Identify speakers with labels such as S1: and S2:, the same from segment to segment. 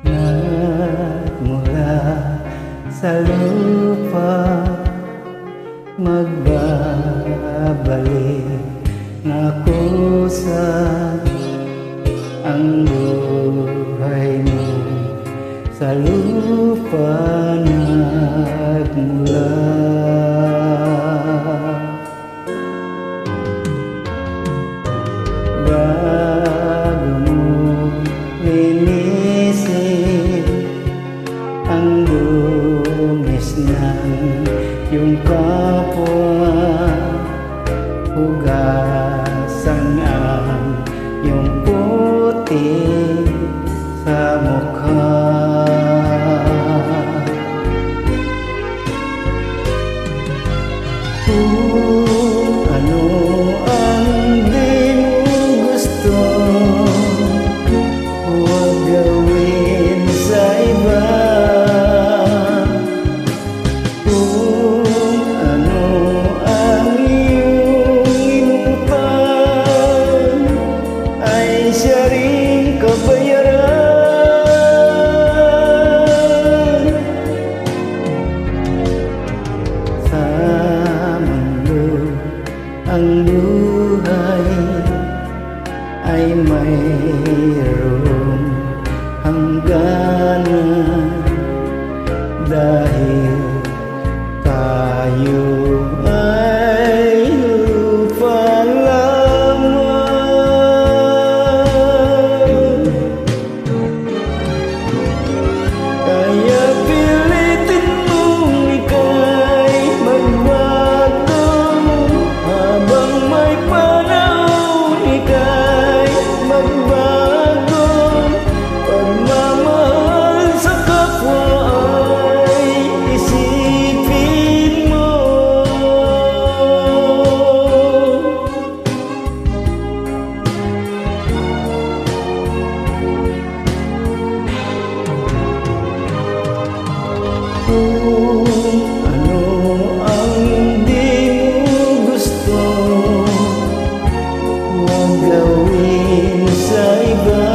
S1: Nagmula sa lupa, magbabalik na kusa ang buhay mo sa lupa nagmula. Bago mo linisin ang dungis ng iyong kapwa, hugasan ang iyong puti sa mukha. Kung ano ang di mo gusto, huwag gawin sa iba. Kung ano ang iyong inutang, ay siya rin kabayaran. Sa mundo ang buhay ay mayroong hangganan, dahil tayo ay lupa lamang. Kaya pilitin mong ika'y magbago, habang may panahon ika'y magbago. Pagmamahal sa kapwa ay isipin mo. Kung ano ang di mo gusto, huwag gawin sa iba.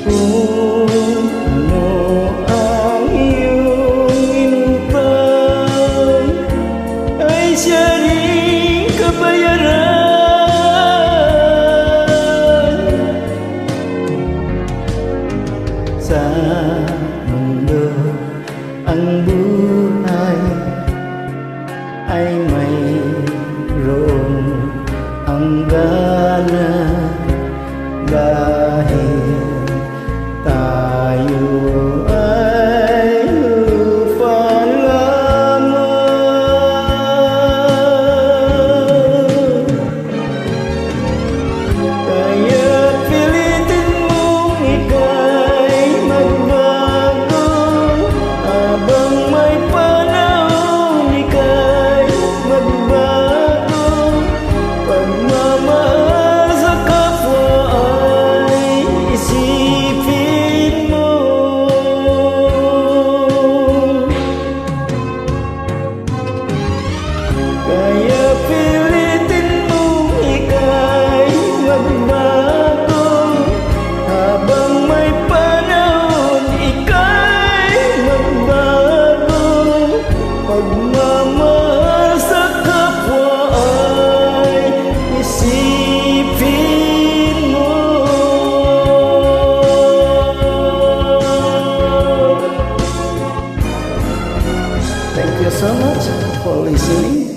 S1: Kung ano ang iyong inutang, ay siya rin kabayaran. Sa mundo ang buhay ay mayroong hangganan, dahil tayo ay lupa lamang. Kaya pilitin mong ika'y magbago, habang may panahon ika'y magbago. Pagmamahal sa kapwa ay isipin mo. Kaya pilitin mong ika'y magbago, habang may panahon ika'y magbago. Pagmamahal sa kapwa ay isipin mo. Thank you so much for listening.